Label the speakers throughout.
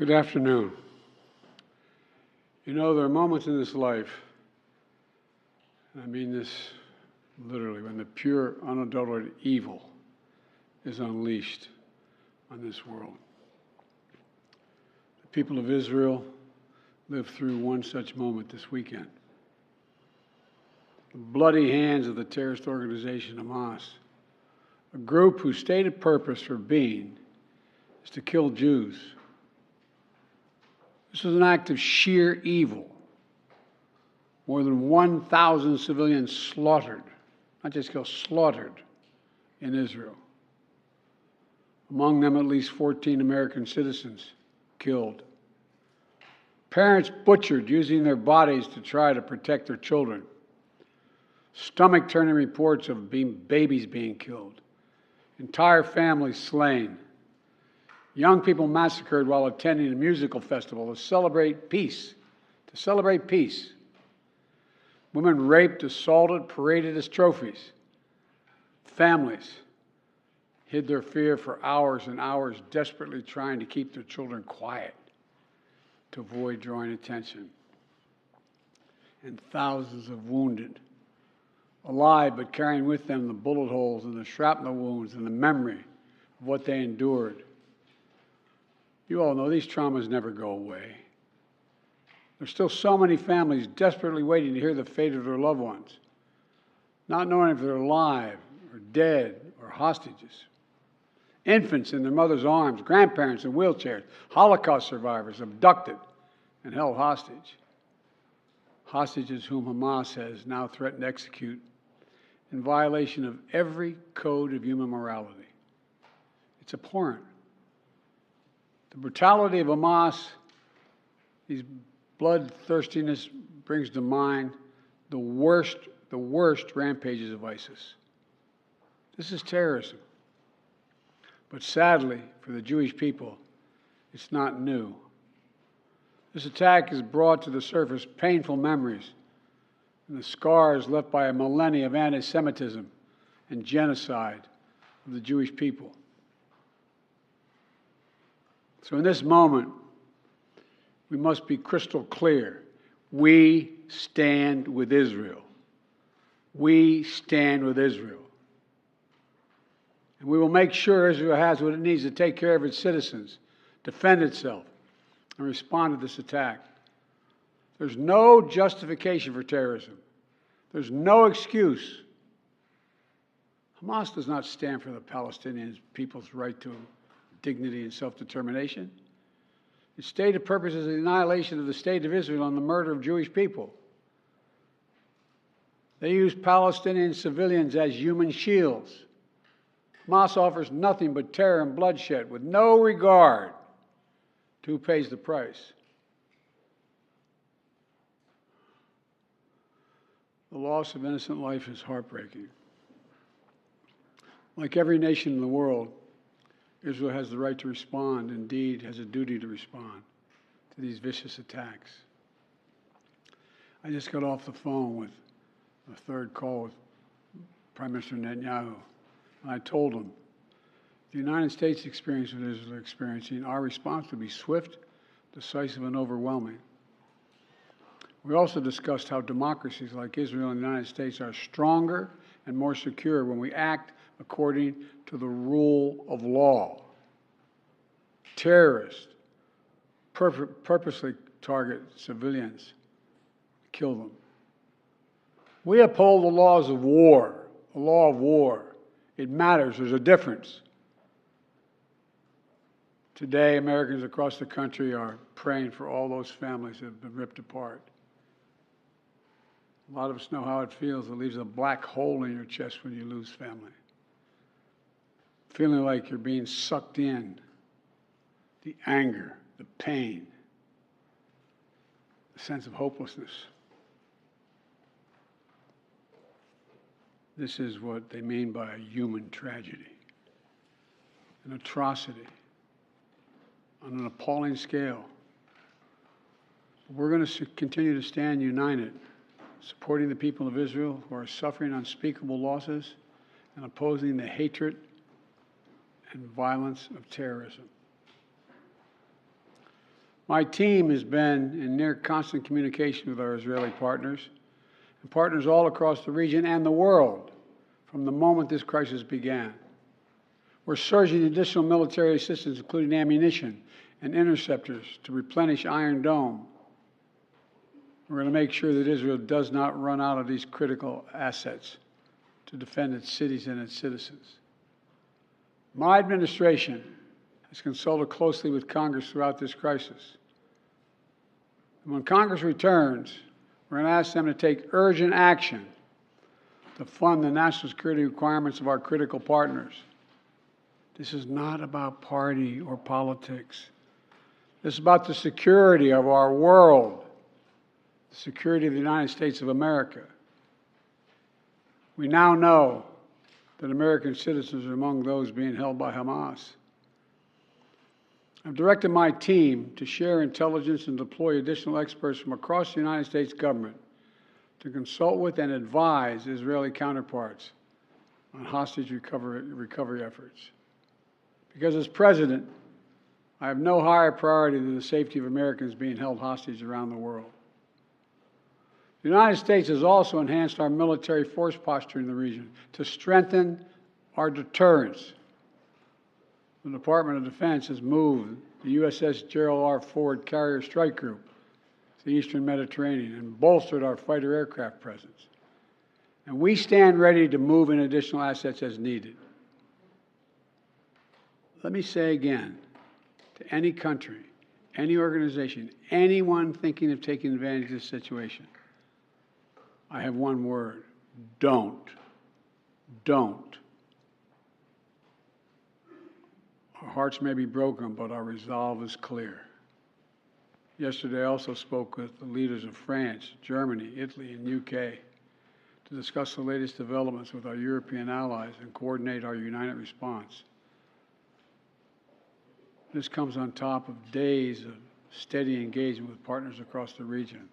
Speaker 1: Good afternoon. You know, there are moments in this life, and I mean this literally, when the pure, unadulterated evil is unleashed on this world. The people of Israel lived through one such moment this weekend. The bloody hands of the terrorist organization Hamas, a group whose stated purpose for being is to kill Jews. This was an act of sheer evil. More than 1,000 civilians slaughtered, not just killed, slaughtered in Israel. Among them, at least 14 American citizens killed. Parents butchered using their bodies to try to protect their children. Stomach-turning reports of babies being killed. Entire families slain. Young people massacred while attending a musical festival to celebrate peace. Women raped, assaulted, paraded as trophies. Families hid their fear for hours and hours, desperately trying to keep their children quiet to avoid drawing attention. And thousands of wounded, alive but carrying with them the bullet holes and the shrapnel wounds and the memory of what they endured. You all know these traumas never go away. There's still so many families desperately waiting to hear the fate of their loved ones, not knowing if they're alive or dead or hostages. Infants in their mother's arms, grandparents in wheelchairs, Holocaust survivors abducted and held hostage. Hostages whom Hamas has now threatened to execute in violation of every code of human morality. It's abhorrent. The brutality of Hamas, these bloodthirstiness brings to mind the worst rampages of ISIS. This is terrorism. But sadly, for the Jewish people, it's not new. This attack has brought to the surface painful memories and the scars left by a millennia of anti-Semitism and genocide of the Jewish people. So in this moment, we must be crystal clear. We stand with Israel. We stand with Israel. And we will make sure Israel has what it needs to take care of its citizens, defend itself, and respond to this attack. There's no justification for terrorism. There's no excuse. Hamas does not stand for the Palestinian people's right to dignity and self-determination. Its stated purpose is the annihilation of the state of Israel and the murder of Jewish people. They use Palestinian civilians as human shields. Hamas offers nothing but terror and bloodshed with no regard to who pays the price. The loss of innocent life is heartbreaking. Like every nation in the world, Israel has the right to respond, indeed has a duty to respond to these vicious attacks. I just got off the phone with a third call with Prime Minister Netanyahu, and I told him, the United States experience what Israel is experiencing, our response will be swift, decisive, and overwhelming. We also discussed how democracies like Israel and the United States are stronger and more secure when we act according to the rule of law. Terrorists purposely target civilians, kill them. We uphold the laws of war, the law of war. It matters. There's a difference. Today, Americans across the country are praying for all those families that have been ripped apart. A lot of us know how it feels. It leaves a black hole in your chest when you lose family. Feeling like you're being sucked in. The anger, the pain, the sense of hopelessness. This is what they mean by a human tragedy, an atrocity on an appalling scale. We're going to continue to stand united, supporting the people of Israel who are suffering unspeakable losses and opposing the hatred and violence of terrorism. My team has been in near constant communication with our Israeli partners and partners all across the region and the world from the moment this crisis began. We're surging additional military assistance, including ammunition and interceptors, to replenish Iron Dome. We're going to make sure that Israel does not run out of these critical assets to defend its cities and its citizens. My administration has consulted closely with Congress throughout this crisis. And when Congress returns, we're going to ask them to take urgent action to fund the national security requirements of our critical partners. This is not about party or politics. This is about the security of our world, the security of the United States of America. We now know that American citizens are among those being held by Hamas. I've directed my team to share intelligence and deploy additional experts from across the United States government to consult with and advise Israeli counterparts on hostage recovery efforts. Because as president, I have no higher priority than the safety of Americans being held hostage around the world. The United States has also enhanced our military force posture in the region to strengthen our deterrence. The Department of Defense has moved the USS Gerald R. Ford Carrier Strike Group to the Eastern Mediterranean and bolstered our fighter aircraft presence. And we stand ready to move in additional assets as needed. Let me say again, to any country, any organization, anyone thinking of taking advantage of this situation, I have one word: don't. Don't. Our hearts may be broken, but our resolve is clear. Yesterday, I also spoke with the leaders of France, Germany, Italy, and UK to discuss the latest developments with our European allies and coordinate our united response. This comes on top of days of steady engagement with partners across the region.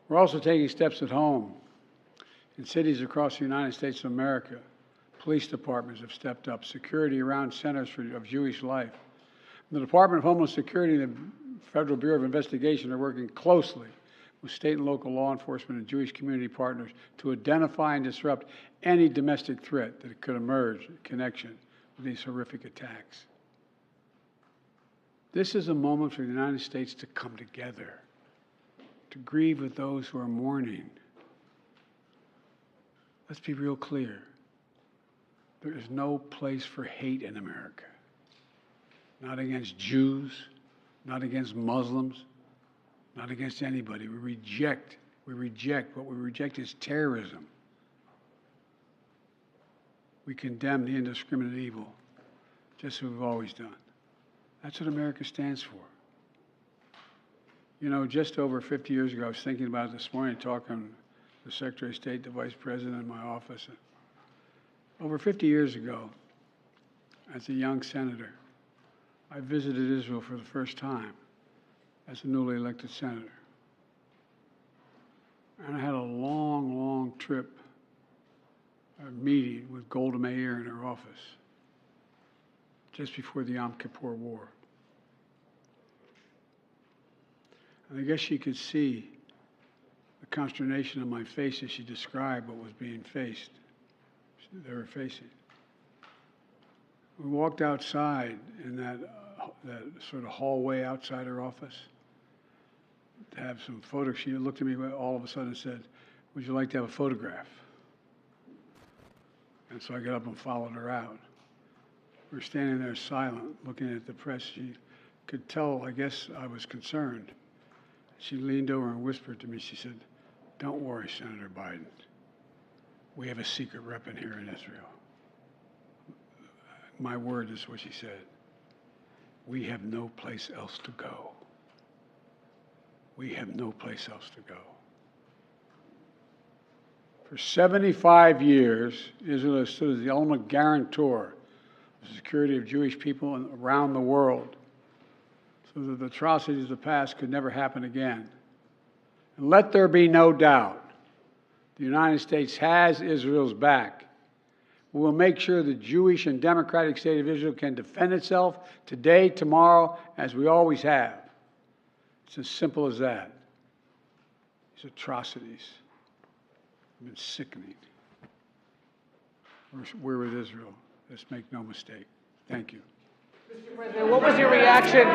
Speaker 1: We're also taking steps at home. In cities across the United States of America, police departments have stepped up security around centers of Jewish life. The Department of Homeland Security and the Federal Bureau of Investigation are working closely with state and local law enforcement and Jewish community partners to identify and disrupt any domestic threat that could emerge in connection with these horrific attacks. This is a moment for the United States to come together, to grieve with those who are mourning. Let's be real clear. There is no place for hate in America. Not against Jews, not against Muslims, not against anybody. We reject. What we reject is terrorism. We condemn the indiscriminate evil, just as we've always done. That's what America stands for. You know, just over 50 years ago, I was thinking about it this morning, talking to the Secretary of State, the Vice President in my office. Over 50 years ago, as a young senator, I visited Israel for the first time as a newly elected senator. And I had a long, long trip, a meeting with Golda Meir in her office just before the Yom Kippur War. And I guess she could see the consternation on my face as she described what was being faced. They were facing. We walked outside in that sort of hallway outside her office to have some photos. She looked at me all of a sudden and said, "Would you like to have a photograph?" And so I got up and followed her out. We were standing there silent, looking at the press. She could tell, I guess, I was concerned. She leaned over and whispered to me, she said, "Don't worry, Senator Biden. We have a secret rep in here in Israel." My word is what she said. We have no place else to go. We have no place else to go. For 75 years, Israel has stood as the ultimate guarantor of the security of Jewish people around the world, so that the atrocities of the past could never happen again. And let there be no doubt, the United States has Israel's back. We will make sure the Jewish and democratic state of Israel can defend itself today, tomorrow, as we always have. It's as simple as that. These atrocities have been sickening. We're with Israel. Let's make no mistake. Thank you.
Speaker 2: Mr. President, what was your reaction?